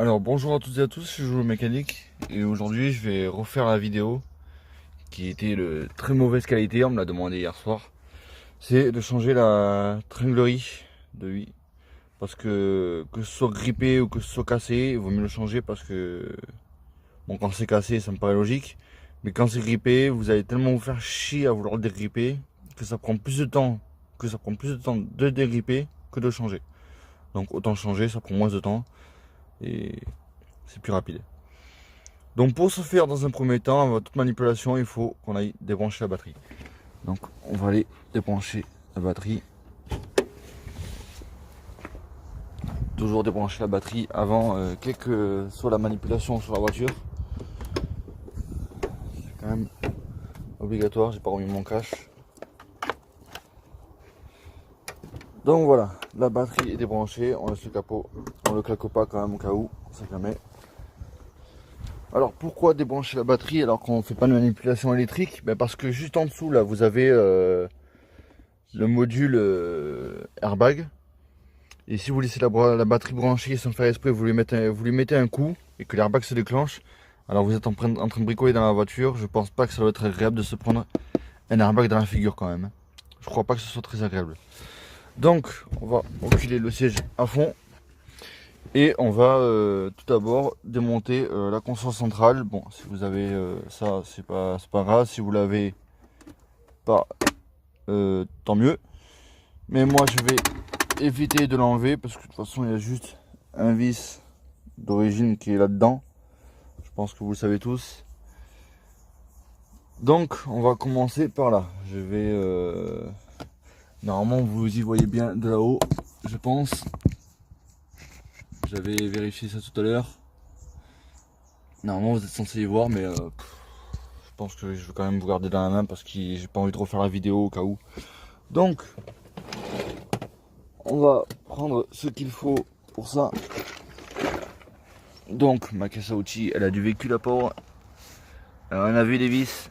Alors bonjour à toutes et à tous, je joue mécanique et aujourd'hui je vais refaire la vidéo qui était de très mauvaise qualité, on me l'a demandé hier soir. C'est de changer la tringlerie de vie parce que ce soit grippé ou que ce soit cassé, il vaut mieux le changer parce que bon, quand c'est cassé ça me paraît logique, mais quand c'est grippé vous allez tellement vous faire chier à vouloir le dégripper que ça prend plus de temps de dégripper que de changer. Donc autant changer, ça prend moins de temps et c'est plus rapide. Donc pour ce faire, dans un premier temps, avant toute manipulation, il faut qu'on aille débrancher la batterie. Donc on va aller débrancher la batterie. Toujours débrancher la batterie avant quelle que soit la manipulation sur la voiture. C'est quand même obligatoire, j'ai pas remis mon cache. Donc voilà, la batterie est débranchée, on laisse le capot, on le claque pas quand même au cas où, ça jamais. Alors pourquoi débrancher la batterie alors qu'on ne fait pas de manipulation électrique? Parce que juste en dessous là vous avez le module airbag. Et si vous laissez la batterie branchée sans faire esprit, vous lui mettez un coup et que l'airbag se déclenche, alors vous êtes en train de bricoler dans la voiture. Je pense pas que ça doit être agréable de se prendre un airbag dans la figure quand même. Je crois pas que ce soit très agréable. Donc on va enfiler le siège à fond. Et on va tout d'abord démonter la console centrale. Bon, si vous avez ça, c'est pas grave. Si vous l'avez pas, tant mieux. Mais moi, je vais éviter de l'enlever parce que de toute façon, il y a juste un vis d'origine qui est là-dedans. Je pense que vous le savez tous. Donc, on va commencer par là. Je vais... Normalement, vous y voyez bien de là-haut, je pense. J'avais vérifié ça tout à l'heure. Normalement vous êtes censé y voir, mais je pense que je vais quand même vous garder dans la main parce que j'ai pas envie de refaire la vidéo au cas où. Donc on va prendre ce qu'il faut pour ça. Donc ma caisse à outils, elle a du vécu la pauvre. Alors, on a vu des vis,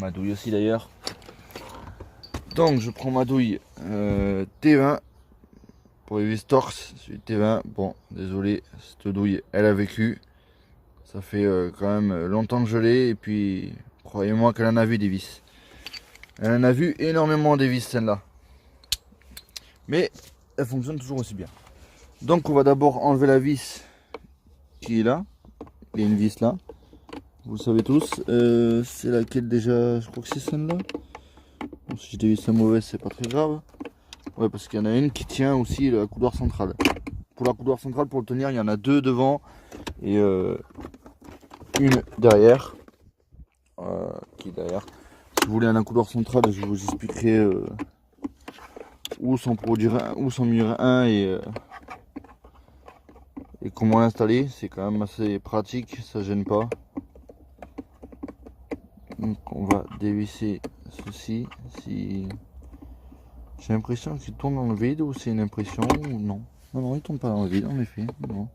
ma douille aussi d'ailleurs. Donc je prends ma douille T20 pour les vis torx, celui T20. Bon, désolé, cette douille elle a vécu. Ça fait quand même longtemps que je l'ai et puis croyez-moi qu'elle en a vu des vis. Elle en a vu énormément des vis celle-là. Mais elle fonctionne toujours aussi bien. Donc on va d'abord enlever la vis qui est là. Il y a une vis là. Vous le savez tous. C'est laquelle déjà? Je crois que c'est celle-là. Bon, si j'ai des vis mauvaises, c'est pas très grave. Ouais, parce qu'il y en a une qui tient aussi la coudoir centrale. Pour la coudoir centrale, pour le tenir, il y en a deux devant et une derrière. Qui est derrière. Si vous voulez un couloir central, je vous expliquerai où s'en produire un, où s'en munir un et comment l'installer. C'est quand même assez pratique, ça gêne pas. Donc on va dévisser ceci. Si j'ai l'impression qu'il tourne dans le vide ou c'est une impression ou non. Non, il tombe pas dans le vide en effet. Non.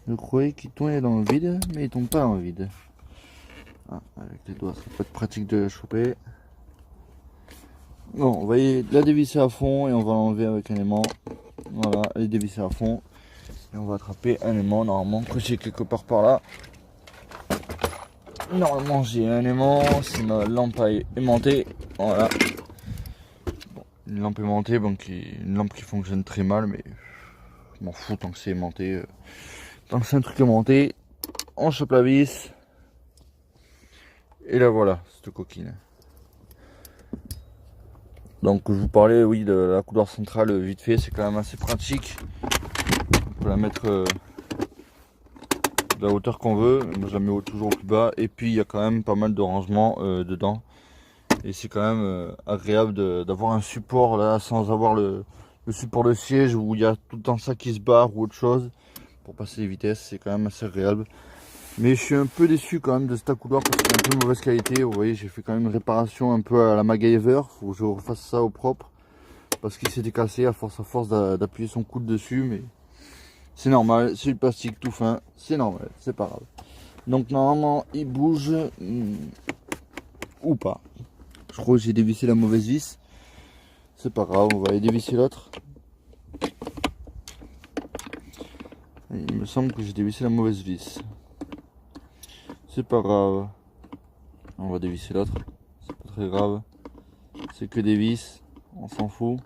Je croyais qu'il tournait dans le vide, mais il tombe pas dans le vide. Ah, avec les doigts, ça peut être pratique de choper. Bon, on va la dévisser à fond et on va l'enlever avec un aimant. Voilà, elle est dévissée à fond. Et on va attraper un aimant normalement que j'ai quelque part par là. Normalement j'ai un aimant, c'est ma lampe aimantée. Voilà. Bon, une lampe aimantée, donc une lampe qui fonctionne très mal, mais je m'en fous tant que c'est aimanté. Tant que c'est un truc aimanté, on chope la vis. Et là voilà, cette coquine. Donc je vous parlais oui de la coudoir centrale vite fait, c'est quand même assez pratique. On peut la mettre de la hauteur qu'on veut, moi je la mets toujours au plus bas. Et puis il y a quand même pas mal de rangements dedans. Et c'est quand même agréable d'avoir un support là sans avoir le support de siège où il y a tout le temps ça qui se barre ou autre chose. Pour passer les vitesses, c'est quand même assez agréable. Mais je suis un peu déçu quand même de cette couloir parce qu'elle est un peu de mauvaise qualité. Vous voyez, j'ai fait quand même une réparation un peu à la MacGyver. Faut que je refasse ça au propre. Parce qu'il s'était cassé à force d'appuyer son coude dessus. Mais c'est normal, c'est du plastique tout fin. C'est normal, c'est pas grave. Donc normalement, il bouge ou pas. Je crois que j'ai dévissé la mauvaise vis. C'est pas grave, on va aller dévisser l'autre. Il me semble que j'ai dévissé la mauvaise vis. C'est pas grave. On va dévisser l'autre. C'est pas très grave. C'est que des vis. On s'en fout.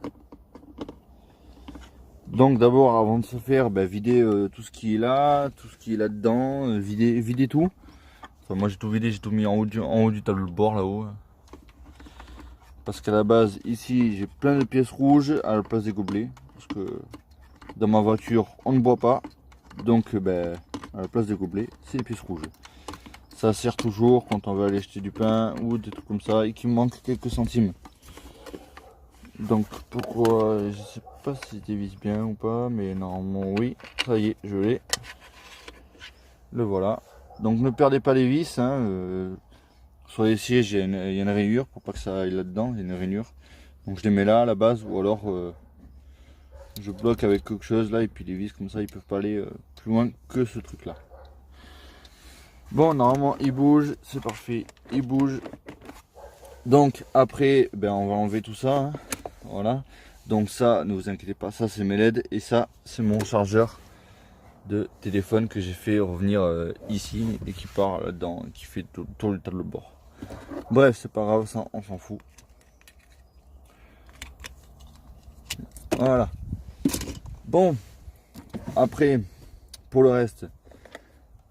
Donc d'abord, avant de se faire, vider tout ce qui est là, tout ce qui est là-dedans, vider tout. Enfin, moi j'ai tout vidé, j'ai tout mis en haut du tableau de bord là-haut. Parce qu'à la base, ici, j'ai plein de pièces rouges à la place des gobelets. Parce que dans ma voiture, on ne boit pas. Donc à la place des gobelets, c'est les pièces rouges. Ça sert toujours quand on veut aller acheter du pain ou des trucs comme ça et qu'il manque quelques centimes. Donc pourquoi, je sais pas si je dévisse bien ou pas, mais normalement oui, ça y est, je l'ai. Le voilà. Donc ne perdez pas les vis, hein, sur les sièges il y a une rainure pour pas que ça aille là-dedans, il y a une rainure. Donc je les mets là à la base ou alors je bloque avec quelque chose là et puis les vis comme ça ils peuvent pas aller plus loin que ce truc là. Bon, normalement il bouge, c'est parfait, il bouge. Donc après on va enlever tout ça, hein. Voilà, donc ça ne vous inquiétez pas, ça c'est mes LED et ça c'est mon chargeur de téléphone que j'ai fait revenir ici et qui part là-dedans, qui fait tout le tableau de bord. Bref, c'est pas grave, ça on s'en fout. Voilà. Bon, après pour le reste,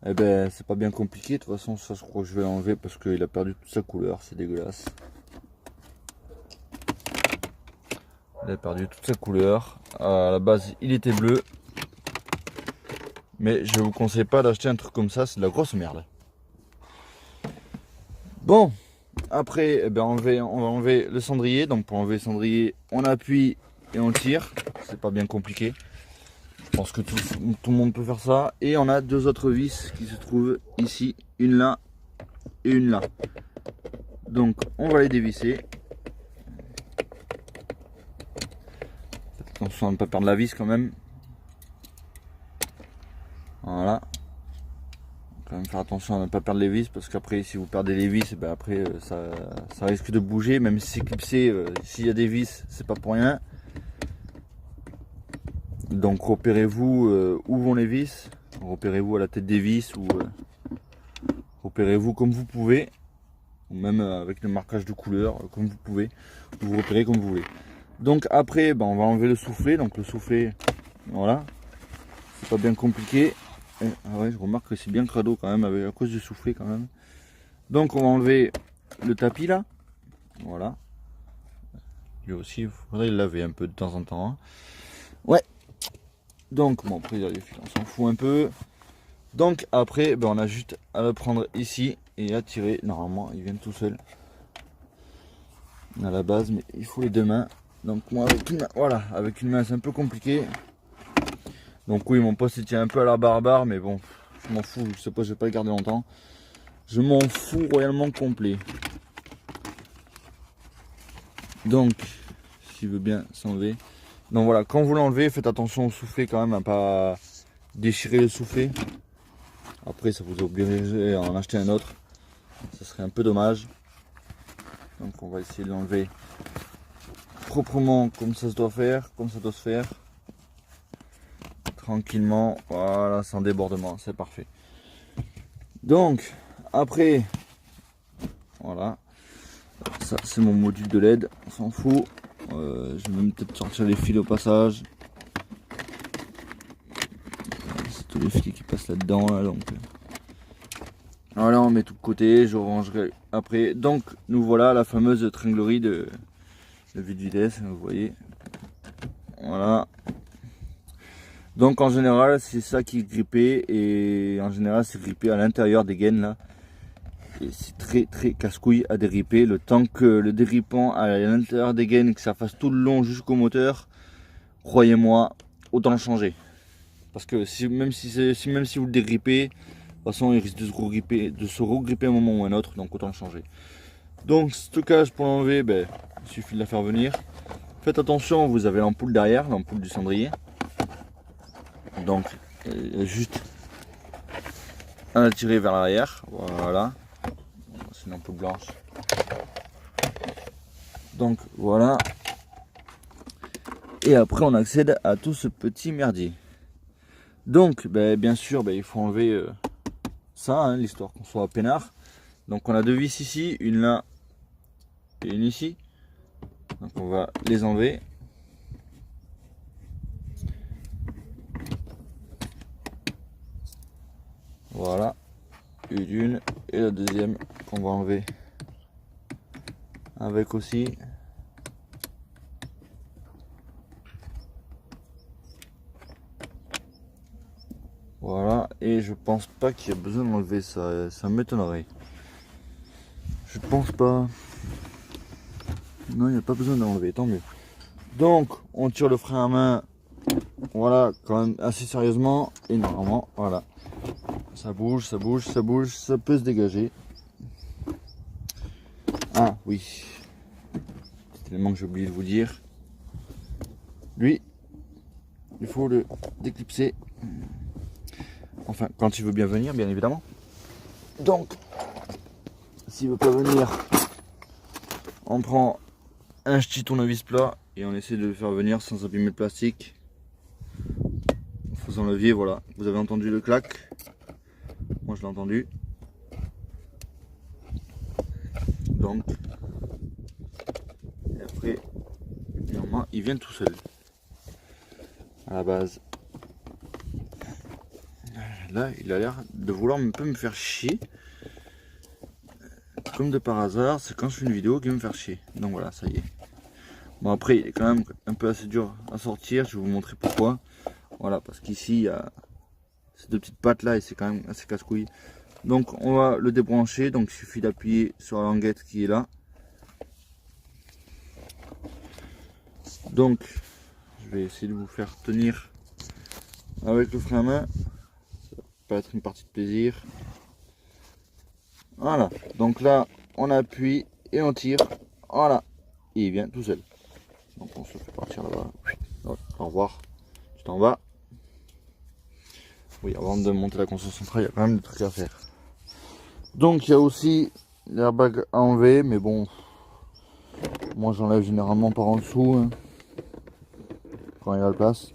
c'est pas bien compliqué. De toute façon, ça je crois que je vais l'enlever parce qu'il a perdu toute sa couleur, c'est dégueulasse. Il a perdu toute sa couleur. À la base, il était bleu. Mais je vous conseille pas d'acheter un truc comme ça, c'est de la grosse merde. Bon, après, on va enlever le cendrier. Donc pour enlever le cendrier, on appuie et on tire. C'est pas bien compliqué. Je pense que tout le monde peut faire ça. Et on a deux autres vis qui se trouvent ici, une là et une là. Donc on va les dévisser. Attention à ne pas perdre la vis quand même. Voilà. Quand même faire attention à ne pas perdre les vis parce qu'après si vous perdez les vis, après ça risque de bouger. Même si c'est clipsé, s'il y a des vis, c'est pas pour rien. Donc repérez-vous où vont les vis. Repérez-vous à la tête des vis ou repérez-vous comme vous pouvez. Ou même avec le marquage de couleur, comme vous pouvez. Vous repérez comme vous voulez. Donc après, on va enlever le soufflet. Donc le soufflet, voilà. C'est pas bien compliqué. Ah ouais, je remarque que c'est bien crado quand même, à cause du soufflet quand même. Donc on va enlever le tapis là. Voilà. Lui aussi, il faudrait le laver un peu de temps en temps. Hein. Ouais. Donc bon, après il y a les fils, on s'en fout un peu. Donc après, on a juste à le prendre ici et à tirer. Normalement, ils viennent tout seuls. À la base, mais il faut les deux mains. Donc moi avec une main, voilà, avec une main c'est un peu compliqué. Donc oui, mon poste il tient un peu à la barbare, mais bon, je m'en fous, je sais pas, je vais pas le garder longtemps. Je m'en fous royalement complet. Donc, s'il veut bien s'enlever. Donc voilà, quand vous l'enlevez, faites attention au soufflet quand même, à pas déchirer le soufflet. Après, ça vous obligerait à en acheter un autre. Ce serait un peu dommage. Donc on va essayer de l'enlever proprement comme ça se doit faire, comme ça doit se faire. Tranquillement, voilà, sans débordement, c'est parfait. Donc après, voilà, ça c'est mon module de LED, on s'en fout. Je vais même peut-être sortir les fils au passage. C'est tous les fils qui passent là-dedans là, donc voilà, on met tout de côté, je rangerai après. Donc nous voilà la fameuse tringlerie de vide-vitesse, vous voyez. Voilà. Donc en général c'est ça qui est grippé et en général c'est grippé à l'intérieur des gaines là. Et c'est très casse-couille à déripper. Le temps que le déripant à l'intérieur des gaines, que ça fasse tout le long jusqu'au moteur, croyez-moi, autant le changer. Parce que même si vous le dégrippez, de toute façon il risque de se regripper à un moment ou un autre, donc autant le changer. Donc stockage pour l'enlever, il suffit de la faire venir. Faites attention, vous avez l'ampoule derrière, l'ampoule du cendrier. Donc juste à la tirer vers l'arrière, voilà. C'est une ampoule blanche. Donc voilà. Et après on accède à tout ce petit merdier. Donc bien sûr il faut enlever ça, hein, l'histoire qu'on soit peinard. Donc on a 2 vis ici, une là et une ici. Donc on va les enlever. Voilà, une et la deuxième qu'on va enlever avec aussi. Voilà, et je pense pas qu'il y a besoin d'enlever ça, ça m'étonnerait. Je pense pas. Non, il n'y a pas besoin d'enlever, tant mieux. Donc, on tire le frein à main, voilà, quand même assez sérieusement, et normalement, voilà. Ça bouge, ça bouge, ça bouge, ça peut se dégager. Ah oui, c'est l'élément que j'ai oublié de vous dire. Lui, il faut le déclipser. Enfin, quand il veut bien venir, bien évidemment. Donc, s'il veut pas venir, on prend un petit tournevis plat et on essaie de le faire venir sans abîmer le plastique. En faisant levier, voilà. Vous avez entendu le clac. Moi, je l'ai entendu. Donc, et après, normalement, il vient tout seul. À la base. Là, il a l'air de vouloir un peu me faire chier. Comme de par hasard, c'est quand je fais une vidéo qu'il va me faire chier. Donc voilà, ça y est. Bon, après, il est quand même un peu assez dur à sortir. Je vais vous montrer pourquoi. Voilà, parce qu'ici, il y a ces 2 petites pattes là et c'est quand même assez casse-couille. Donc, on va le débrancher. Donc, il suffit d'appuyer sur la languette qui est là. Donc, je vais essayer de vous faire tenir avec le frein à main. Ça va pas être une partie de plaisir. Voilà, donc là, on appuie et on tire. Voilà, et il vient tout seul. Donc on se fait partir là-bas. Au revoir, tu t'en vas. Oui, avant de monter la console centrale, il y a quand même des trucs à faire. Donc il y a aussi l'airbag à enlever, mais bon, moi j'enlève généralement par en dessous, hein, quand il y a la place.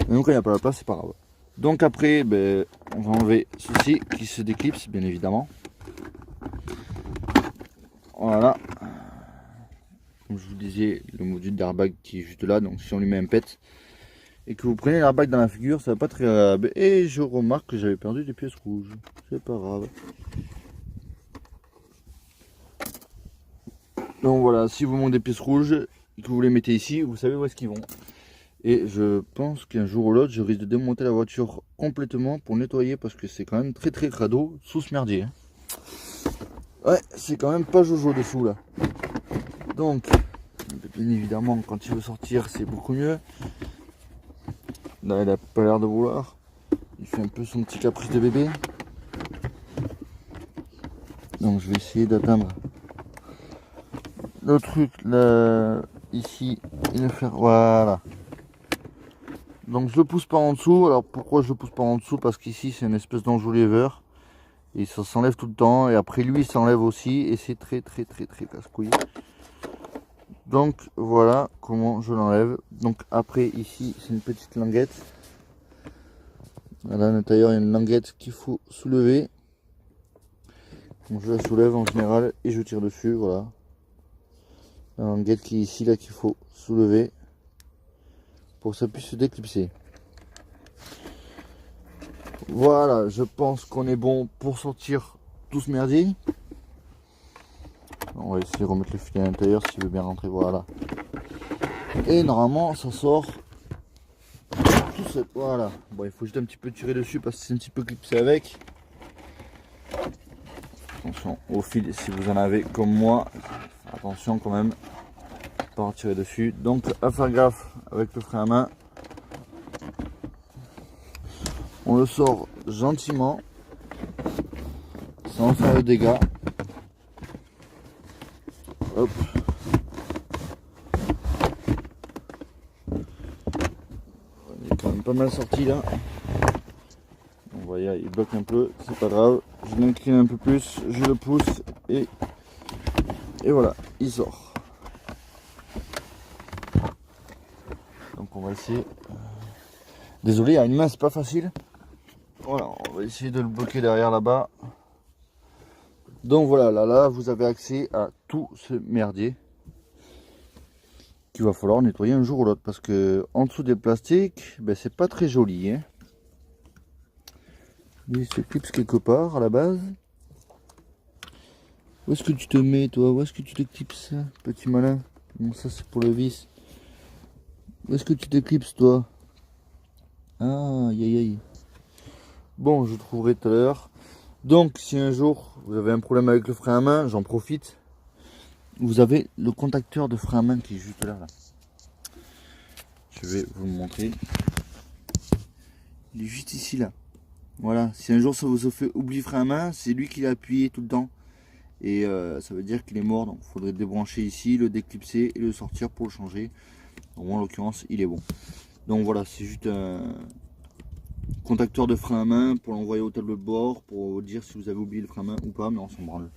Même quand il n'y a pas la place, c'est pas grave. Donc après, on va enlever ceci qui se déclipse, bien évidemment. Voilà. Comme je vous disais, le module d'airbag qui est juste là, donc si on lui met un pet et que vous prenez l'airbag dans la figure, ça va pas très grave. Et je remarque que j'avais perdu des pièces rouges. C'est pas grave. Donc voilà, si vous manquez des pièces rouges et que vous les mettez ici, vous savez où est-ce qu'ils vont. Et je pense qu'un jour ou l'autre, je risque de démonter la voiture complètement pour nettoyer parce que c'est quand même très crado sous ce merdier. Ouais, c'est quand même pas jojo dessous là. Donc, bien évidemment, quand il veut sortir, c'est beaucoup mieux. Là, il a pas l'air de vouloir. Il fait un peu son petit caprice de bébé. Donc, je vais essayer d'atteindre le truc là, ici, et le faire. Voilà. Donc, je le pousse par en dessous. Alors, pourquoi je le pousse par en dessous? Parce qu'ici, c'est une espèce d'enjoliver. Et ça s'enlève tout le temps. Et après, lui, il s'enlève aussi. Et c'est très casse-couille. Donc voilà comment je l'enlève. Donc après ici c'est une petite languette. Là à l'intérieur il y a une languette qu'il faut soulever. Donc je la soulève en général et je tire dessus. Voilà. La languette qui est ici là qu'il faut soulever pour que ça puisse se déclipser. Voilà, je pense qu'on est bon pour sortir tout ce merdier. On va essayer de remettre le filet à l'intérieur s'il veut bien rentrer. Voilà. Et normalement ça sort tout seul. Voilà. Bon, il faut juste un petit peu tirer dessus parce que c'est un petit peu clipsé avec. Attention au fil si vous en avez comme moi. Attention quand même. Pas en tirer dessus. Donc à faire gaffe avec le frein à main. On le sort gentiment. Sans faire de dégâts. Hop. Il est quand même pas mal sorti là. Vous voyez, il bloque un peu, c'est pas grave. Je l'incline un peu plus, je le pousse et voilà, il sort. Donc on va essayer Désolé, il y a une main, c'est pas facile. Voilà, on va essayer de le bloquer derrière là-bas. Donc voilà, là, vous avez accès à tout ce merdier qu'il va falloir nettoyer un jour ou l'autre. Parce que en dessous des plastiques, ben, c'est pas très joli. Hein. Il se clipse quelque part à la base. Où est-ce que tu te mets toi? Où est-ce que tu te clipses, petit malin? Bon, ça c'est pour le vis. Où est-ce que tu te clipses toi? Ah, aïe aïe aïe. Bon, je trouverai tout à l'heure. Donc, si un jour vous avez un problème avec le frein à main, j'en profite. Vous avez le contacteur de frein à main qui est juste là. Je vais vous le montrer. Il est juste ici là. Voilà, si un jour ça vous fait oublier frein à main, c'est lui qui l'a appuyé tout le temps. Et ça veut dire qu'il est mort, donc il faudrait le débrancher ici, le déclipser et le sortir pour le changer. Donc, en l'occurrence, il est bon. Donc voilà, c'est juste un contacteur de frein à main pour l'envoyer au tableau de bord, pour vous dire si vous avez oublié le frein à main ou pas, mais on s'en branle.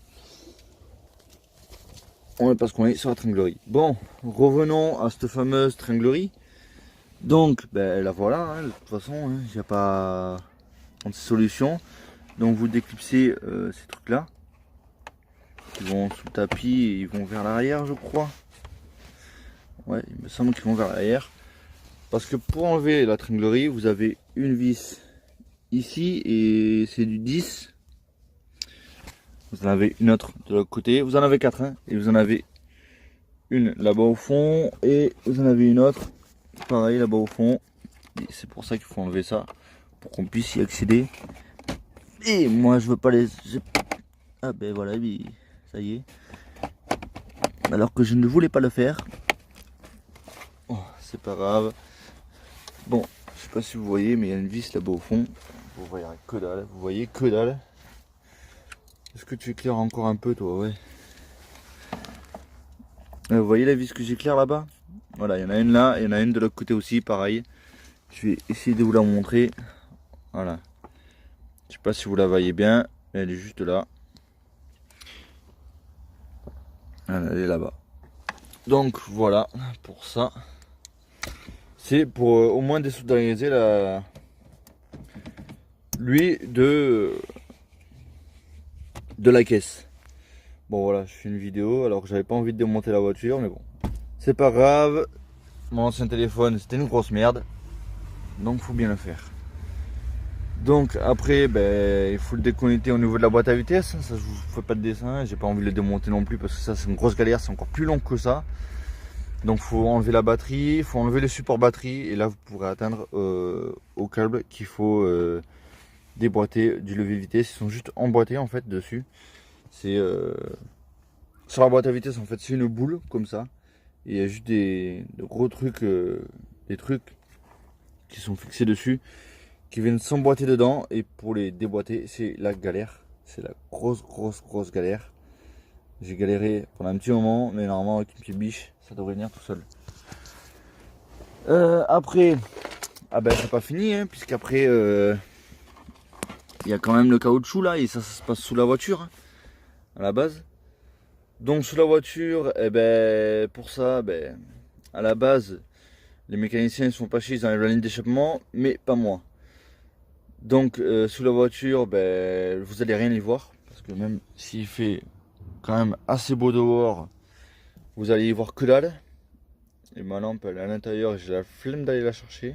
On est parce qu'on est sur la tringlerie. Bon, revenons à cette fameuse tringlerie. Donc, ben la voilà, hein, de toute façon, il n'y a pas de solution. Donc vous déclipsez ces trucs là. Ils vont sous le tapis et ils vont vers l'arrière, je crois. Ouais, il me semble qu'ils vont vers l'arrière. Parce que pour enlever la tringlerie, vous avez une vis ici et c'est du 10. Vous en avez une autre de l'autre côté. Vous en avez 4, hein, et vous en avez une là-bas au fond et vous en avez une autre pareil là-bas au fond. Et c'est pour ça qu'il faut enlever ça pour qu'on puisse y accéder. Et moi je veux pas les... Ah ben voilà, ça y est. Alors que je ne voulais pas le faire. Oh, c'est pas grave. Bon, je sais pas si vous voyez, mais il y a une vis là-bas au fond. Vous voyez que dalle. Vous voyez que dalle. Est-ce que tu éclaires encore un peu, toi? Ouais. Vous voyez la vis que j'éclaire là-bas? Voilà, il y en a une là, et il y en a une de l'autre côté aussi, pareil. Je vais essayer de vous la montrer. Voilà. Je sais pas si vous la voyez bien, mais elle est juste là. Elle est là-bas. Donc voilà, pour ça. C'est pour au moins désoudariser l'huile de la caisse. Bon voilà, je fais une vidéo alors que j'avais pas envie de démonter la voiture, mais bon, c'est pas grave. Mon ancien téléphone c'était une grosse merde, donc faut bien le faire. Donc après, ben, il faut le déconnecter au niveau de la boîte à vitesse. Ça je vous fais pas de dessin, j'ai pas envie de le démonter non plus parce que ça c'est une grosse galère, c'est encore plus long que ça. Donc faut enlever la batterie, il faut enlever le support batterie et là vous pourrez atteindre au câble qu'il faut déboîter du levier vitesse. Ils sont juste emboîtés en fait dessus. C'est sur la boîte à vitesse en fait, c'est une boule comme ça. Et il y a juste des gros trucs, des trucs qui sont fixés dessus, qui viennent s'emboîter dedans. Et pour les déboîter, c'est la galère. C'est la grosse galère. J'ai galéré pendant un petit moment, mais normalement avec une petite biche, ça devrait venir tout seul. Après, ah ben c'est pas fini, hein, puisqu'après il y a quand même le caoutchouc là, et ça se passe sous la voiture, hein, à la base. Donc sous la voiture, eh ben, pour ça, ben, à la base, les mécaniciens ils sont pas chiés, ils enlèvent la ligne d'échappement, mais pas moi. Donc sous la voiture, ben, vous allez rien y voir, parce que même s'il fait quand même assez beau dehors, vous allez y voir que dalle. Et ma lampe elle est à l'intérieur, j'ai la flemme d'aller la chercher.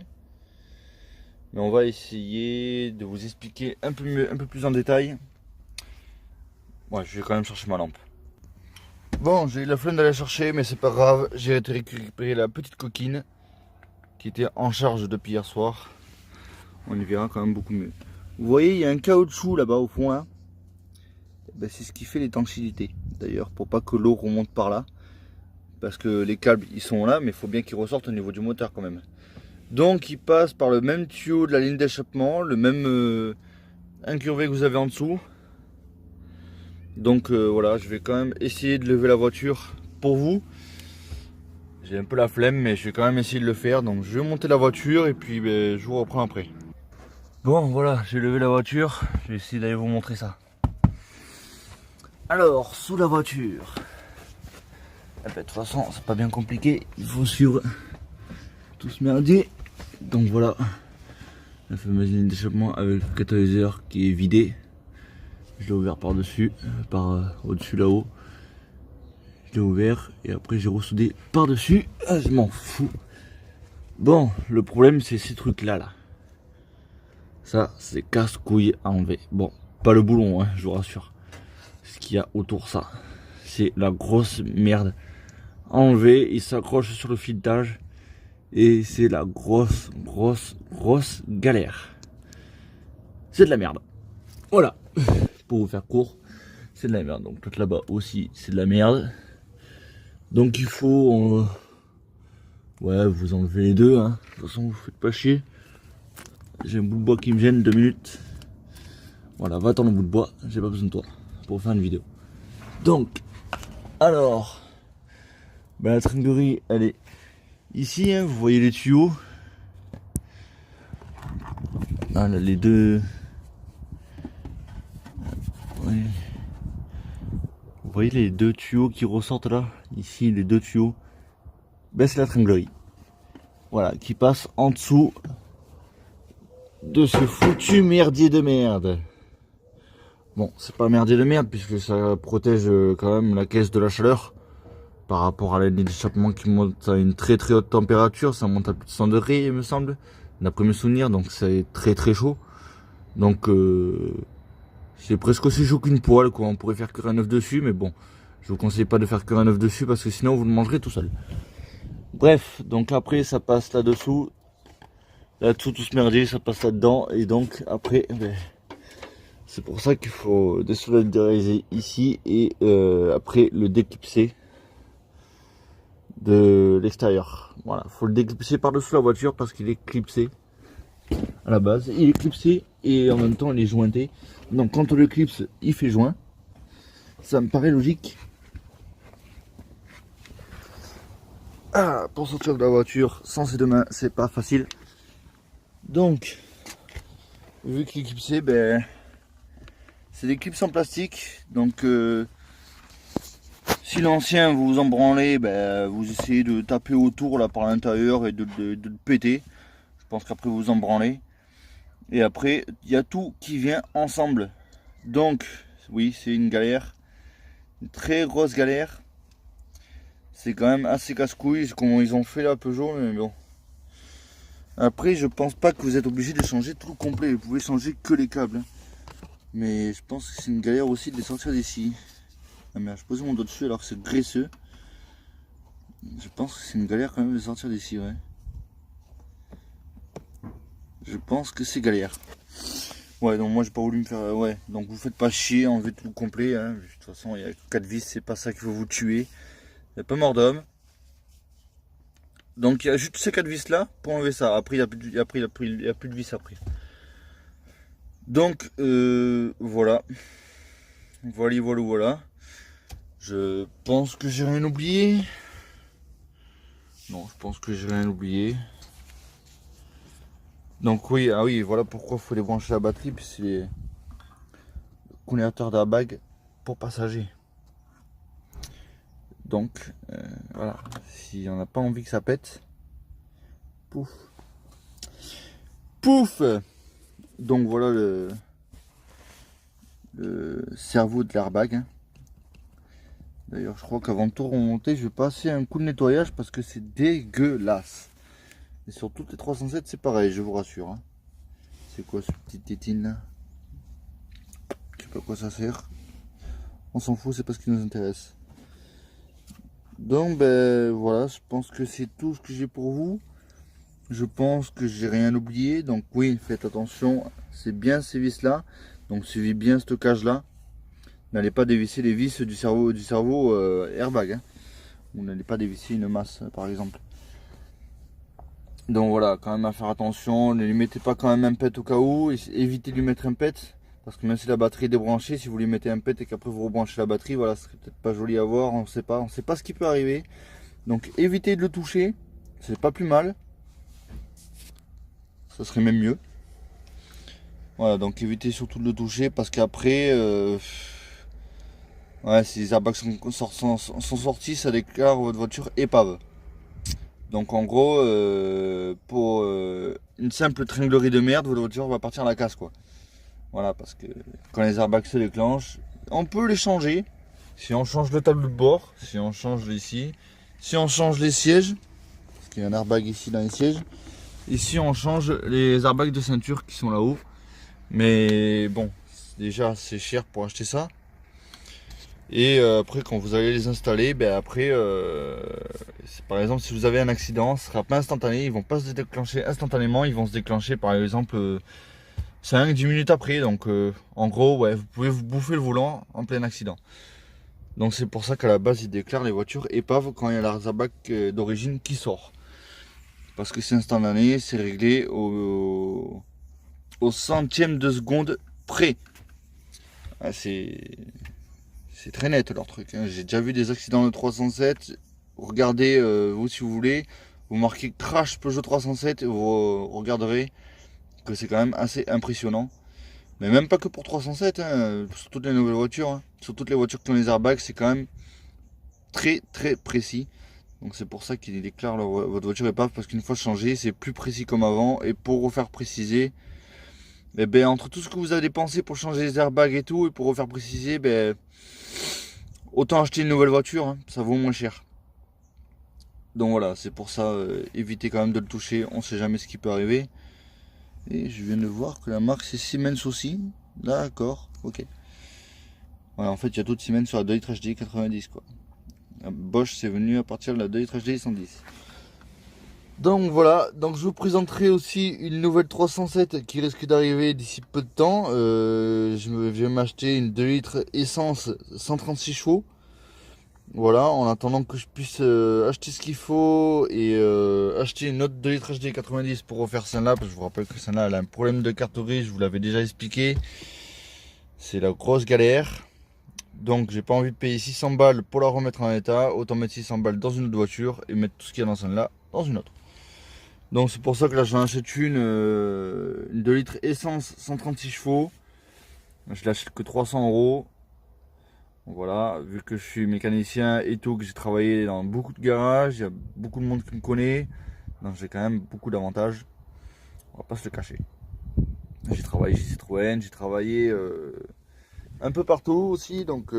Mais on va essayer de vous expliquer un peu plus en détail. Ouais, je vais quand même chercher ma lampe. Bon, j'ai eu la flemme d'aller la chercher, mais c'est pas grave. J'ai été récupérer la petite coquine qui était en charge depuis hier soir. On y verra quand même beaucoup mieux. Vous voyez, il y a un caoutchouc là-bas au fond, hein. Ben, c'est ce qui fait l'étanchéité. D'ailleurs, pour pas que l'eau remonte par là. Parce que les câbles, ils sont là, mais il faut bien qu'ils ressortent au niveau du moteur quand même. Donc, ils passent par le même tuyau de la ligne d'échappement, le même incurvé que vous avez en dessous. Donc voilà, je vais quand même essayer de lever la voiture pour vous. J'ai un peu la flemme, mais je vais quand même essayer de le faire. Donc je vais monter la voiture et puis ben, je vous reprends après. Bon voilà, j'ai levé la voiture. Je vais essayer d'aller vous montrer ça. Alors, sous la voiture. Eh ben, de toute façon, c'est pas bien compliqué. Il faut suivre tout ce merdier. Donc voilà. La fameuse ligne d'échappement avec le catalyseur qui est vidé. Je l'ai ouvert par dessus, au-dessus là-haut. Je l'ai ouvert et après j'ai ressoudé par dessus. Ah, je m'en fous. Bon, le problème c'est ces trucs là. Ça c'est casse-couille à enlever. Bon, pas le boulon, hein, je vous rassure. Ce qu'il y a autour, ça, c'est la grosse merde. À enlever, il s'accroche sur le filetage. Et c'est la grosse galère. C'est de la merde. Voilà. Pour vous faire court, c'est de la merde. Donc tout là-bas aussi, c'est de la merde. Donc il faut... ouais, vous enlevez les deux. Hein. De toute façon, vous faites pas chier. J'ai un bout de bois qui me gêne, 2 minutes. Voilà, va attendre le bout de bois. J'ai pas besoin de toi pour faire une vidéo. Donc, alors... ben, la tringlerie, elle est ici. Hein, vous voyez les tuyaux. Ah, là, les deux... ouais. Vous voyez les deux tuyaux qui ressortent là. Ici, les deux tuyaux. Ben, c'est la tringlerie. Voilà, qui passe en dessous de ce foutu merdier de merde. Bon, c'est pas merdier de merde puisque ça protège quand même la caisse de la chaleur par rapport à la ligne d'échappement qui monte à une très haute température. Ça monte à plus de 100 degrés, il me semble, d'après mes souvenirs, donc c'est très chaud. Donc c'est presque aussi chaud qu'une poêle, quoi. On pourrait faire cuire un œuf dessus, mais bon, je vous conseille pas de faire cuire un œuf dessus parce que sinon vous le mangerez tout seul. Bref, donc après ça passe là-dessous. Là-dessous, tout ce merdier, ça passe là-dedans. Et donc, après, ben, c'est pour ça qu'il faut désolidariser ici. Et après, le déclipser de l'extérieur. Voilà, il faut le déclipser par-dessous la voiture parce qu'il est clipsé. À la base, il est clipsé et en même temps, il est jointé. Donc, quand on le clipse, il fait joint. Ça me paraît logique. Ah, pour sortir de la voiture sans ses deux mains, c'est pas facile. Donc, vu qu'il est clipsé, ben, c'est des clips en plastique. Donc, si l'ancien vous vous en branlez, ben, vous essayez de taper autour là par l'intérieur et de le péter. Je pense qu'après vous en branlez. Et après, il y a tout qui vient ensemble. Donc, oui, c'est une galère. Une très grosse galère. C'est quand même assez casse-couille comment ils ont fait là Peugeot, mais bon. Après, je pense pas que vous êtes obligé de changer tout le complet. Vous pouvez changer que les câbles. Mais je pense que c'est une galère aussi de les sortir d'ici. Ah merde, je pose mon doigt dessus alors que c'est graisseux. Je pense que c'est une galère quand même de sortir d'ici, ouais. Je pense que c'est galère. Ouais, donc moi j'ai pas voulu me faire... ouais, donc vous faites pas chier, enlevez tout le complet. Hein. De toute façon, il y a 4 vis, c'est pas ça qui va vous tuer. Il n'y a pas mort d'homme. Donc il y a juste ces 4 vis là pour enlever ça. Après il n'y a, plus de vis après. Donc voilà. Voilà. Je pense que j'ai rien oublié. Non, je pense que j'ai rien oublié. Donc oui, ah oui, voilà pourquoi il faut débrancher la batterie, puis c'est le connecteur d'airbag pour passagers. Donc voilà, si on n'a pas envie que ça pète, pouf. Donc voilà le cerveau de l'airbag. D'ailleurs, je crois qu'avant de tout remonter, je vais passer un coup de nettoyage parce que c'est dégueulasse. Et sur toutes les 307, c'est pareil, je vous rassure. Hein. C'est quoi ce petit tétine là? Je sais pas à quoi ça sert. On s'en fout, c'est pas ce qui nous intéresse. Donc, ben voilà, je pense que c'est tout ce que j'ai pour vous. Je pense que j'ai rien oublié. Donc, oui, faites attention, c'est bien ces vis là. Donc, suivez bien ce cage là. N'allez pas dévisser les vis du cerveau airbag. Hein. Vous n'allez pas dévisser une masse, par exemple. Donc voilà, quand même à faire attention. Ne lui mettez pas quand même un pet au cas où. Évitez de lui mettre un pet. Parce que même si la batterie est débranchée, si vous lui mettez un pet et qu'après vous rebranchez la batterie, voilà, ce serait peut-être pas joli à voir. On sait pas ce qui peut arriver. Donc évitez de le toucher. C'est pas plus mal. Ça serait même mieux. Voilà, donc évitez surtout de le toucher parce qu'après... ouais, si les airbags sont sortis, ça déclare votre voiture épave. Donc en gros, pour une simple tringlerie de merde, votre voiture va partir à la casse quoi. Voilà, parce que quand les airbags se déclenchent, on peut les changer. Si on change le tableau de bord, si on change ici, si on change les sièges, parce qu'il y a un airbag ici dans les sièges, et si on change les airbags de ceinture qui sont là-haut. Mais bon, déjà c'est cher pour acheter ça. Et après quand vous allez les installer, ben après, par exemple si vous avez un accident, ce sera pas instantané, ils vont pas se déclencher instantanément, ils vont se déclencher par exemple 5-10 minutes après. Donc en gros, ouais, vous pouvez vous bouffer le volant en plein accident. Donc c'est pour ça qu'à la base ils déclarent les voitures épaves quand il y a l'airbag d'origine qui sort. Parce que c'est instantané, c'est réglé au centième de seconde près. Ah, c'est très net leur truc, hein. J'ai déjà vu des accidents de 307. Regardez, vous si vous voulez, vous marquez crash Peugeot 307 et vous regarderez que c'est quand même assez impressionnant. Mais même pas que pour 307, hein, sur toutes les nouvelles voitures, hein. Sur toutes les voitures qui ont les airbags, c'est quand même très très précis. Donc c'est pour ça qu'ils déclarent votre voiture épave, parce qu'une fois changé, c'est plus précis comme avant. Et pour refaire préciser, eh ben, entre tout ce que vous avez dépensé pour changer les airbags et tout, et pour refaire préciser, ben, autant acheter une nouvelle voiture, hein, ça vaut moins cher. Donc voilà, c'est pour ça, évitez quand même de le toucher, on sait jamais ce qui peut arriver. Et je viens de voir que la marque c'est Siemens aussi. D'accord, ok. Voilà, en fait il y a d'autres Siemens sur la 2 litres HD 90 quoi. La Bosch c'est venu à partir de la 2 litres HD 110. Donc voilà, donc je vous présenterai aussi une nouvelle 307 qui risque d'arriver d'ici peu de temps. Je vais m'acheter une 2 litres essence 136 chevaux. Voilà, en attendant que je puisse acheter ce qu'il faut et acheter une autre 2 litres HD 90 pour refaire celle-là, parce que je vous rappelle que celle-là elle a un problème de carrosserie, je vous l'avais déjà expliqué. C'est la grosse galère. Donc j'ai pas envie de payer 600 balles pour la remettre en état, autant mettre 600 balles dans une autre voiture et mettre tout ce qu'il y a dans celle-là dans une autre. Donc c'est pour ça que là j'en achète une 2 litres essence 136 chevaux. Je l'achète que 300 euros. Voilà, vu que je suis mécanicien et tout, que j'ai travaillé dans beaucoup de garages, il y a beaucoup de monde qui me connaît, donc j'ai quand même beaucoup d'avantages, on va pas se le cacher. J'ai travaillé chez Citroën, j'ai travaillé un peu partout aussi, donc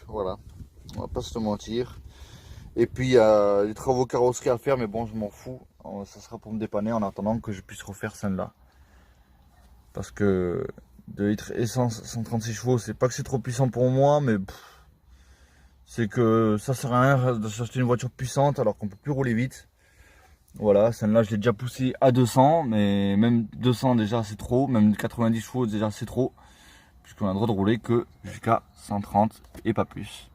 voilà, on va pas se le mentir. Et puis il y a les travaux carrosserie à faire, mais bon, je m'en fous, ça sera pour me dépanner en attendant que je puisse refaire celle-là. Parce que 2 litres essence 136 chevaux, c'est pas que c'est trop puissant pour moi, mais c'est que ça sert à rien de s'acheter une voiture puissante alors qu'on peut plus rouler vite. Voilà, celle-là je l'ai déjà poussée à 200, mais même 200 déjà c'est trop, même 90 chevaux déjà c'est trop, puisqu'on a le droit de rouler que jusqu'à 130 et pas plus.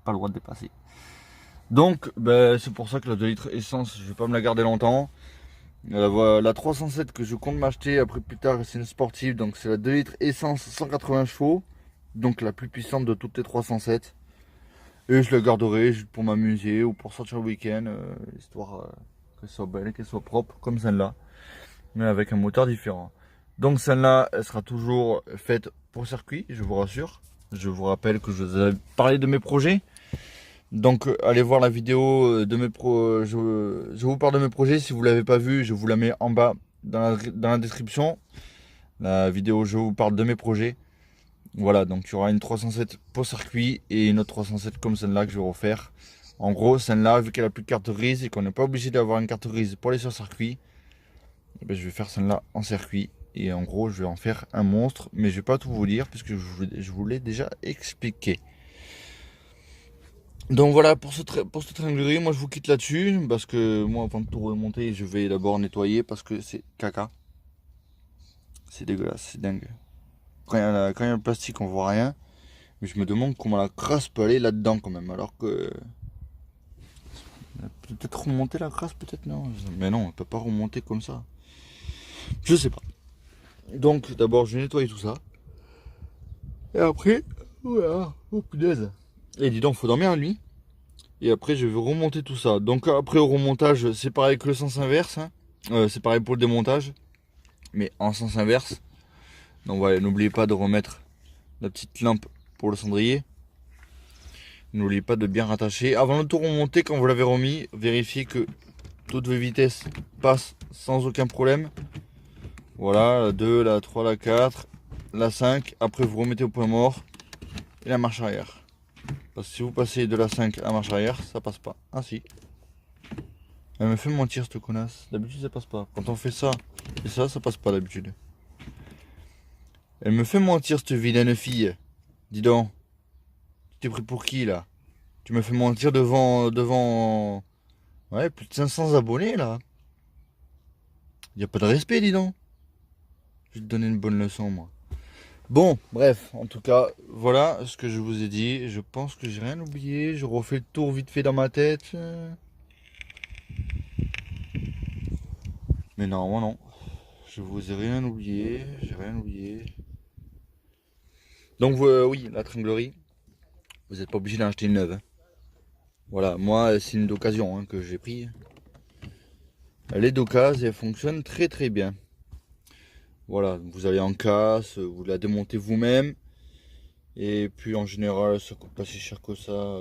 Pas le droit de dépasser. Donc ben, c'est pour ça que la 2 litres essence, je vais pas me la garder longtemps. La 307 que je compte m'acheter après plus tard, c'est une sportive, donc c'est la 2 litres essence 180 chevaux, donc la plus puissante de toutes les 307. Et je la garderai pour m'amuser ou pour sortir le week-end, histoire qu'elle soit belle et qu'elle soit propre, comme celle-là, mais avec un moteur différent. Donc celle-là, elle sera toujours faite pour circuit, je vous rassure. Je vous rappelle que je vous ai parlé de mes projets. Donc allez voir la vidéo de mes je vous parle de mes projets. Si vous ne l'avez pas vu, je vous la mets en bas dans la description. La vidéo, je vous parle de mes projets. Voilà, donc il y aura une 307 pour circuit et une autre 307 comme celle-là que je vais refaire. En gros, celle-là, vu qu'elle a plus de carte grise et qu'on n'est pas obligé d'avoir une carte grise pour aller sur circuit, eh bien, je vais faire celle-là en circuit. Et en gros, je vais en faire un monstre, mais je vais pas tout vous dire puisque je vous l'ai déjà expliqué. Donc voilà pour cette tringlerie, moi je vous quitte là-dessus parce que moi avant de tout remonter, je vais d'abord nettoyer parce que c'est caca. C'est dégueulasse, c'est dingue. Quand il y a le plastique, on voit rien. Mais je me demande comment la crasse peut aller là-dedans quand même. Alors que... peut-être remonter la crasse, peut-être non. Mais non, elle peut pas remonter comme ça. Je sais pas. Donc d'abord je vais nettoyer tout ça. Et après... Voilà. Oh punaise. Et dis donc, faut dormir la nuit. Et après je vais remonter tout ça. Donc après au remontage, c'est pareil que le sens inverse. Hein. C'est pareil pour le démontage. Mais en sens inverse. Donc voilà, n'oubliez pas de remettre la petite lampe pour le cendrier. N'oubliez pas de bien rattacher. Avant de tout remonter, quand vous l'avez remis, vérifiez que toutes vos vitesses passent sans aucun problème. Voilà, la 2, la 3, la 4, la 5. Après vous remettez au point mort et la marche arrière. Parce que si vous passez de la 5 à la marche arrière, ça passe pas. Ah si. Elle me fait mentir cette connasse. D'habitude ça passe pas. Quand on fait ça et ça passe pas d'habitude. Elle me fait mentir cette vilaine fille. Dis donc. Tu t'es pris pour qui là? Tu me fais mentir devant... Ouais, plus de 500 abonnés là. Y a pas de respect, dis donc. Je vais te donner une bonne leçon moi. Bon, bref, en tout cas, voilà ce que je vous ai dit. Je pense que j'ai rien oublié. Je refais le tour vite fait dans ma tête. Mais non, moi non. Je vous ai rien oublié. J'ai rien oublié. Donc oui, la tringlerie. Vous n'êtes pas obligé d'en acheter une neuve. Hein. Voilà, moi c'est une d'occasion hein, que j'ai pris. Elle est d'occasion et elle fonctionne très très bien. Voilà, vous allez en casse, vous la démontez vous-même. Et puis en général, ça coûte pas si cher que ça.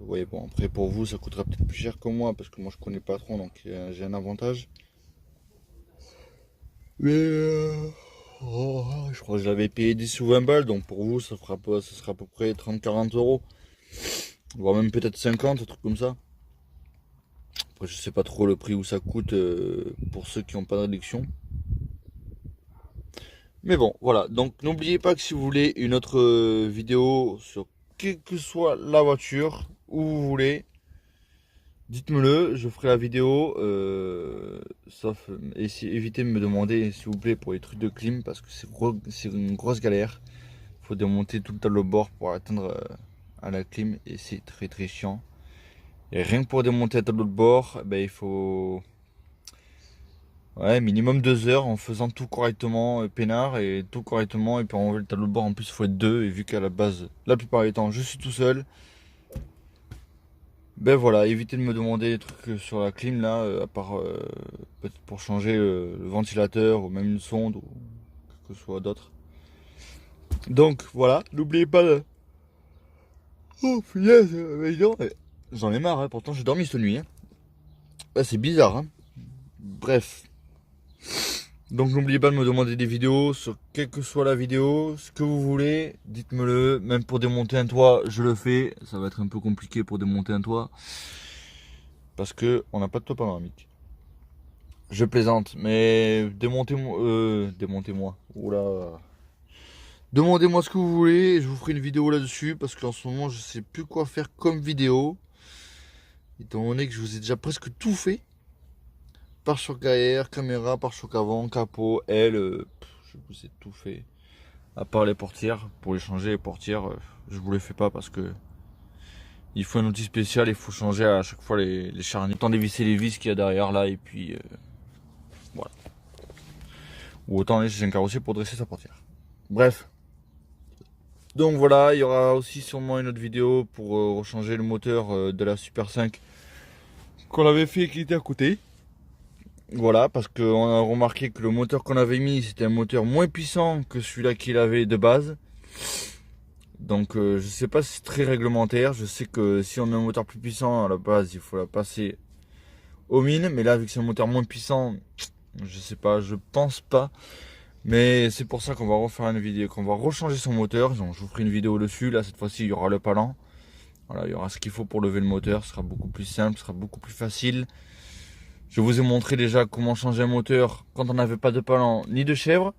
Ouais, bon, après pour vous, ça coûtera peut-être plus cher que moi parce que moi je connais pas trop donc j'ai un avantage. Mais oh, je crois que j'avais payé 10 ou 20 balles donc pour vous, ça sera à peu près 30-40 euros. Voire même peut-être 50, un truc comme ça. Après, je sais pas trop le prix où ça coûte pour ceux qui n'ont pas de réduction. Mais bon, voilà. Donc, n'oubliez pas que si vous voulez une autre vidéo sur quelle que soit la voiture, où vous voulez, dites-me-le. Je ferai la vidéo. Sauf, évitez de me demander, s'il vous plaît, pour les trucs de clim, parce que c'est une grosse galère. Il faut démonter tout le tableau de bord pour atteindre à la clim, et c'est très très chiant. Et rien que pour démonter un tableau de bord, ben, il faut minimum 2 heures en faisant tout correctement, peinard et tout correctement. Et puis enlever le tableau de bord en plus il faut être deux. Et vu qu'à la base, la plupart du temps, je suis tout seul. Ben voilà, évitez de me demander des trucs sur la clim là, à part peut-être pour changer le ventilateur ou même une sonde ou que ce soit d'autre. Donc voilà, n'oubliez pas de... Oh punaise, j'en ai marre, hein. Pourtant j'ai dormi cette nuit. Hein. Là, c'est bizarre. Hein. Bref. Donc n'oubliez pas de me demander des vidéos sur quelle que soit la vidéo, ce que vous voulez, dites-me-le. Même pour démonter un toit, je le fais. Ça va être un peu compliqué pour démonter un toit. Parce que on n'a pas de toit panoramique. Je plaisante, mais démontez-moi. Oula. Demandez-moi ce que vous voulez et je vous ferai une vidéo là-dessus. Parce qu'en ce moment, je sais plus quoi faire comme vidéo. Étant donné que je vous ai déjà presque tout fait. Pare-choc arrière, caméra, pare-choc avant, capot, aile, je vous ai tout fait. À part les portières, pour les changer les portières, je vous les fais pas parce que il faut un outil spécial, il faut changer à chaque fois les charniers. Autant dévisser les vis qu'il y a derrière là et puis voilà. Ou autant aller chez un carrossier pour dresser sa portière. Bref. Donc voilà, il y aura aussi sûrement une autre vidéo pour rechanger le moteur de la Super 5 qu'on avait fait et qui était à côté. Voilà, parce qu'on a remarqué que le moteur qu'on avait mis, c'était un moteur moins puissant que celui-là qu'il avait de base. Donc je sais pas si c'est très réglementaire. Je sais que si on a un moteur plus puissant à la base, il faut la passer aux mines. Mais là, vu que c'est un moteur moins puissant, je sais pas, je pense pas. Mais c'est pour ça qu'on va refaire une vidéo, qu'on va rechanger son moteur. Donc je vous ferai une vidéo dessus. Là, cette fois-ci, il y aura le palan. Voilà, il y aura ce qu'il faut pour lever le moteur. Ce sera beaucoup plus simple, ce sera beaucoup plus facile. Je vous ai montré déjà comment changer un moteur quand on n'avait pas de palan ni de chèvre.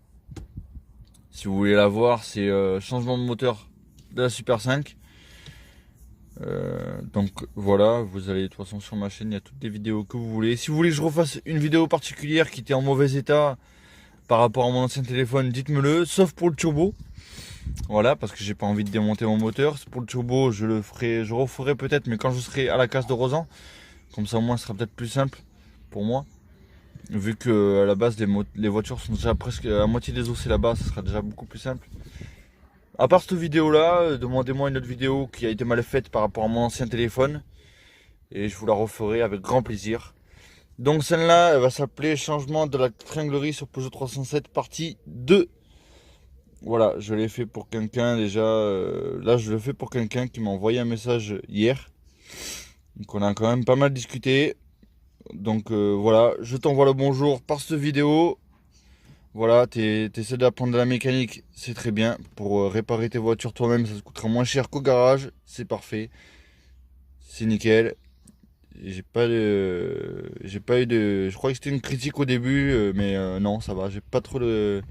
Si vous voulez la voir, c'est changement de moteur de la Super 5. Donc voilà, vous allez de toute façon sur ma chaîne, il y a toutes les vidéos que vous voulez. Si vous voulez que je refasse une vidéo particulière qui était en mauvais état par rapport à mon ancien téléphone, dites-me-le, sauf pour le turbo. Voilà, parce que j'ai pas envie de démonter mon moteur. Pour le turbo, je referai peut-être, mais quand je serai à la casse de Rosan. Comme ça au moins ce sera peut-être plus simple pour moi. Vu que à la base les voitures sont déjà presque à moitié désossées là-bas, ça sera déjà beaucoup plus simple. À part cette vidéo là, demandez-moi une autre vidéo qui a été mal faite par rapport à mon ancien téléphone. Et je vous la referai avec grand plaisir. Donc celle-là, elle va s'appeler changement de la tringlerie sur Peugeot 307 partie 2. Voilà, je l'ai fait pour quelqu'un déjà. Là je le fais pour quelqu'un qui m'a envoyé un message hier. Donc on a quand même pas mal discuté. Donc voilà, je t'envoie le bonjour par cette vidéo. Voilà, t'essaies d'apprendre de la mécanique, c'est très bien. Pour réparer tes voitures toi-même, ça te coûtera moins cher qu'au garage, c'est parfait. C'est nickel. J'ai pas eu de, je crois que c'était une critique au début, mais non, ça va. J'ai pas trop de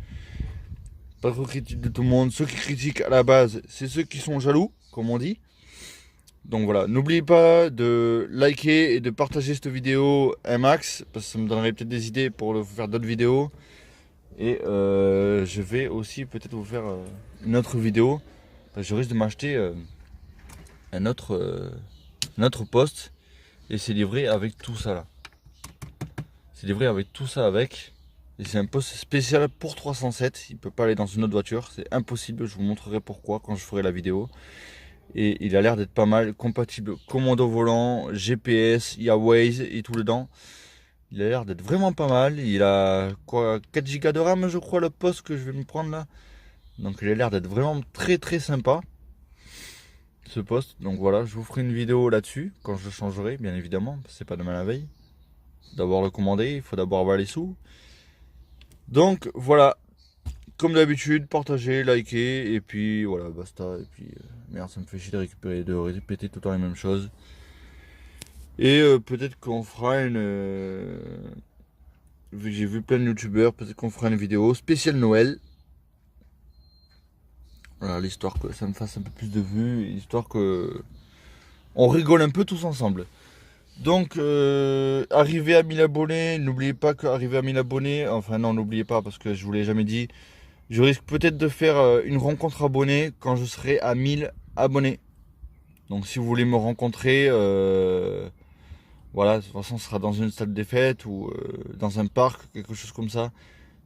critique de tout le monde. Ceux qui critiquent à la base, c'est ceux qui sont jaloux, comme on dit. Donc voilà, n'oubliez pas de liker et de partager cette vidéo un max, parce que ça me donnerait peut-être des idées pour vous faire d'autres vidéos. Et je vais aussi peut-être vous faire une autre vidéo. Parce que je risque de m'acheter un autre poste. Et c'est livré avec tout ça là. C'est livré avec tout ça avec. Et c'est un poste spécial pour 307. Il ne peut pas aller dans une autre voiture. C'est impossible. Je vous montrerai pourquoi quand je ferai la vidéo. Et il a l'air d'être pas mal. Compatible commande au volant, GPS, il y a Waze et tout dedans. Il a l'air d'être vraiment pas mal. Il a quoi, 4 Go de RAM, je crois, le poste que je vais me prendre là. Donc il a l'air d'être vraiment très très sympa, ce poste. Donc voilà, je vous ferai une vidéo là-dessus quand je le changerai, bien évidemment. C'est pas demain la veille. D'abord le commander, il faut d'abord avoir les sous. Donc voilà, comme d'habitude, partagez, likez, et puis voilà, basta. Et puis merde, ça me fait chier de répéter tout le temps les mêmes choses. Et peut-être qu'on fera une... vu que j'ai vu plein de youtubeurs, peut-être qu'on fera une vidéo spéciale Noël. Voilà, l'histoire que ça me fasse un peu plus de vues, histoire que on rigole un peu tous ensemble. Donc, arrivé à 1000 abonnés, n'oubliez pas qu'arriver à 1000 abonnés, enfin non, n'oubliez pas parce que je vous l'ai jamais dit, je risque peut-être de faire une rencontre abonnée quand je serai à 1000 abonnés. Donc si vous voulez me rencontrer, voilà, de toute façon ce sera dans une salle des fêtes ou dans un parc, quelque chose comme ça.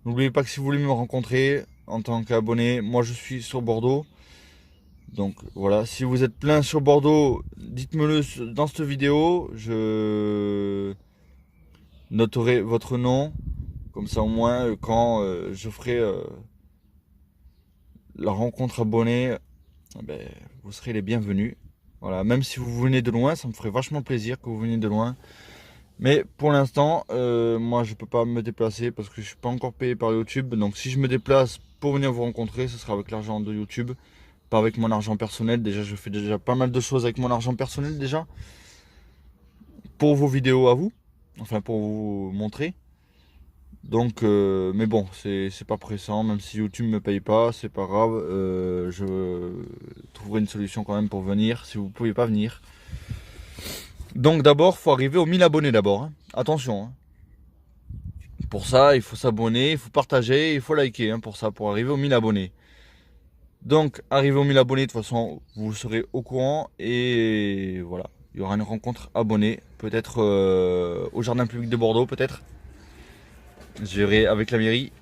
N'oubliez pas que si vous voulez me rencontrer en tant qu'abonné, moi je suis sur Bordeaux. Donc voilà, si vous êtes plein sur Bordeaux, dites-me-le dans cette vidéo. Je noterai votre nom. Comme ça au moins quand je ferai la rencontre abonnée, ben, vous serez les bienvenus. Voilà, même si vous venez de loin, ça me ferait vachement plaisir que vous veniez de loin. Mais pour l'instant, moi je peux pas me déplacer parce que je suis pas encore payé par YouTube. Donc si je me déplace pour venir vous rencontrer, ce sera avec l'argent de YouTube, pas avec mon argent personnel. Déjà, je fais déjà pas mal de choses avec mon argent personnel déjà. Pour vos vidéos à vous, enfin pour vous montrer. Donc, mais bon, c'est pas pressant, même si YouTube me paye pas, c'est pas grave. Je trouverai une solution quand même pour venir, si vous pouvez pas venir. Donc d'abord, faut arriver aux 1000 abonnés d'abord. Hein. Attention. Hein. Pour ça, il faut s'abonner, il faut partager, il faut liker. Hein, pour ça, pour arriver aux 1000 abonnés. Donc, arriver aux 1000 abonnés, de toute façon, vous serez au courant. Et voilà, il y aura une rencontre abonnée. Peut-être au Jardin public de Bordeaux, peut-être. Je verrai avec la mairie.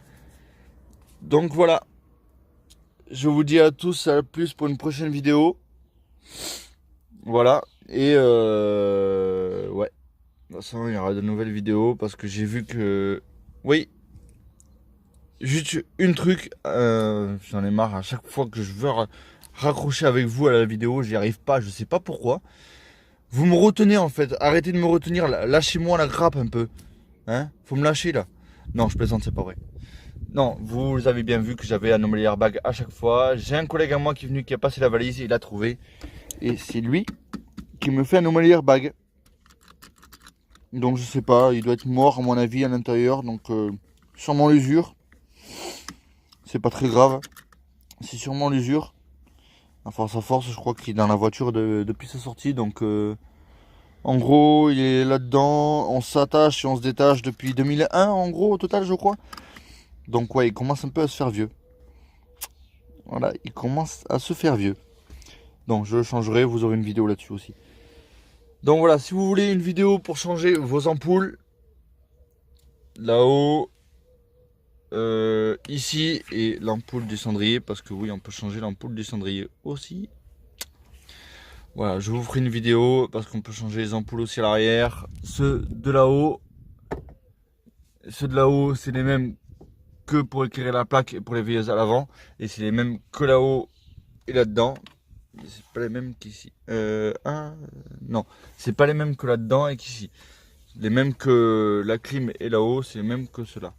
Donc voilà. Je vous dis à tous à plus pour une prochaine vidéo. Voilà. Et ouais. De toute façon, il y aura de nouvelles vidéos parce que j'ai vu que... Oui. Juste une truc. J'en ai marre à chaque fois que je veux raccrocher avec vous à la vidéo. J'y arrive pas. Je sais pas pourquoi. Vous me retenez en fait. Arrêtez de me retenir. Lâchez-moi la grappe un peu. Hein? Faut me lâcher là. Non, je plaisante, c'est pas vrai. Non, vous avez bien vu que j'avais anomalie airbag à chaque fois. J'ai un collègue à moi qui est venu, qui a passé la valise, il a trouvé. Et c'est lui qui me fait anomalie airbag. Donc je sais pas, il doit être mort à mon avis à l'intérieur. Donc sûrement l'usure. C'est pas très grave. C'est sûrement l'usure. À force, je crois qu'il est dans la voiture depuis sa sortie. Donc en gros, il est là-dedans. On s'attache et on se détache depuis 2001 en gros au total je crois. Donc ouais, il commence un peu à se faire vieux. Voilà, il commence à se faire vieux. Donc je le changerai, vous aurez une vidéo là-dessus aussi. Donc voilà, si vous voulez une vidéo pour changer vos ampoules, là-haut, ici, et l'ampoule du cendrier, parce que oui, on peut changer l'ampoule du cendrier aussi. Voilà, je vous ferai une vidéo, parce qu'on peut changer les ampoules aussi à l'arrière. Ceux de là-haut, c'est les mêmes que pour éclairer la plaque et pour les veilleuses à l'avant. Et c'est les mêmes que là-haut et là-dedans. C'est pas les mêmes qu'ici. Non, c'est pas les mêmes que là-dedans et qu'ici. Les mêmes que la clim et là-haut, c'est les mêmes que ceux-là.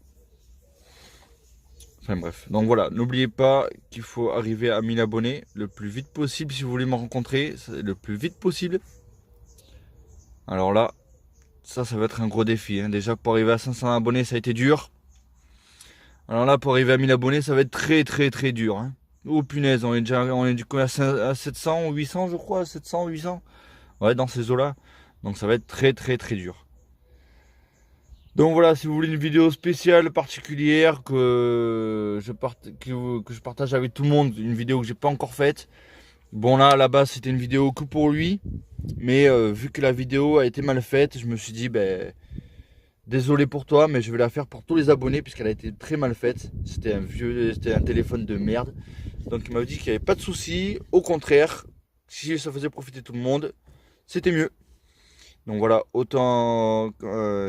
Enfin bref, donc voilà, n'oubliez pas qu'il faut arriver à 1000 abonnés le plus vite possible si vous voulez me rencontrer, le plus vite possible. Alors là, ça va être un gros défi. Hein. Déjà pour arriver à 500 abonnés, ça a été dur. Alors là, pour arriver à 1000 abonnés, ça va être très dur. Hein. Oh punaise, on est du coup à 700 ou 800 je crois, 700, 800. Ouais, dans ces eaux-là. Donc ça va être très dur. Donc voilà, si vous voulez une vidéo spéciale, particulière, que je partage avec tout le monde, une vidéo que j'ai pas encore faite. Bon là, à la base, c'était une vidéo que pour lui. Mais vu que la vidéo a été mal faite, je me suis dit, ben, désolé pour toi, mais je vais la faire pour tous les abonnés, puisqu'elle a été très mal faite. C'était un téléphone de merde. Donc il m'a dit qu'il n'y avait pas de souci. Au contraire, si ça faisait profiter tout le monde, c'était mieux. Donc voilà, autant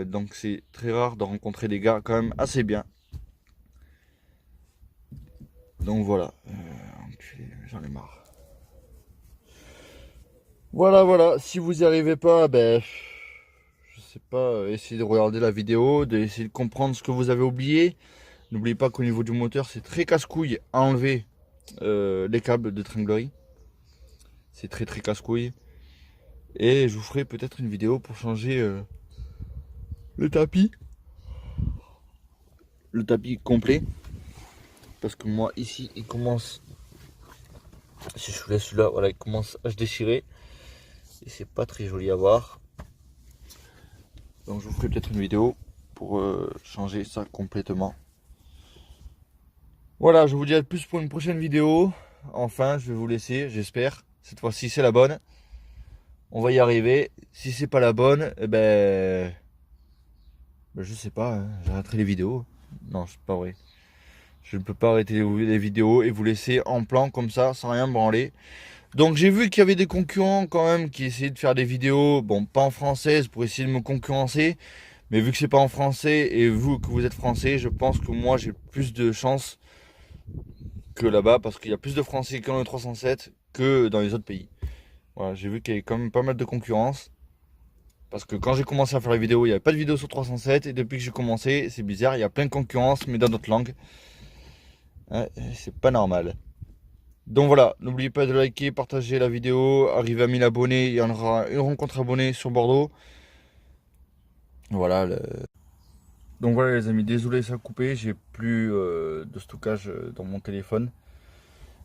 donc c'est très rare de rencontrer des gars quand même assez bien. Donc voilà, j'en ai marre. Voilà, si vous n'y arrivez pas, ben je sais pas, essayez de regarder la vidéo, d'essayer de comprendre ce que vous avez oublié. N'oubliez pas qu'au niveau du moteur, c'est très casse-couille à enlever les câbles de tringlerie. C'est très casse-couille. Et je vous ferai peut-être une vidéo pour changer le tapis. Le tapis complet. Parce que moi ici il commence, si je laisse celui-là, voilà, il commence à se déchirer. Et c'est pas très joli à voir. Donc je vous ferai peut-être une vidéo pour changer ça complètement. Voilà, je vous dis à plus pour une prochaine vidéo. Enfin, je vais vous laisser, j'espère. Cette fois-ci c'est la bonne. On va y arriver. Si c'est pas la bonne, eh ben je sais pas, hein, j'arrêterai les vidéos. Non, c'est pas vrai. Je ne peux pas arrêter les vidéos et vous laisser en plan comme ça, sans rien branler. Donc j'ai vu qu'il y avait des concurrents quand même qui essayaient de faire des vidéos, bon pas en française pour essayer de me concurrencer. Mais vu que c'est pas en français et vous que vous êtes français, je pense que moi j'ai plus de chance que là-bas. Parce qu'il y a plus de français dans le 307 que dans les autres pays. Voilà, j'ai vu qu'il y avait quand même pas mal de concurrence. Parce que quand j'ai commencé à faire les vidéos, il n'y avait pas de vidéo sur 307. Et depuis que j'ai commencé, c'est bizarre, il y a plein de concurrence, mais dans d'autres langues. Ouais, c'est pas normal. Donc voilà, n'oubliez pas de liker, partager la vidéo. Arrivé à 1000 abonnés, il y en aura une rencontre abonnée sur Bordeaux. Voilà. Donc voilà les amis, désolé ça a coupé, j'ai plus de stockage dans mon téléphone.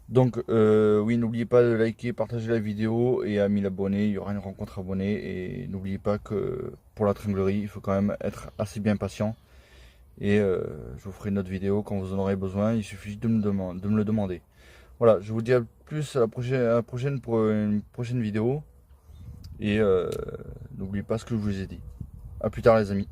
Donc oui, n'oubliez pas de liker, partager la vidéo et à 1000 abonnés, il y aura une rencontre abonnée. Et n'oubliez pas que pour la tringlerie, il faut quand même être assez bien patient. Et je vous ferai une autre vidéo quand vous en aurez besoin, il suffit de me le demander. Voilà, je vous dis à plus à la prochaine pour une prochaine vidéo. Et n'oubliez pas ce que je vous ai dit. A plus tard les amis.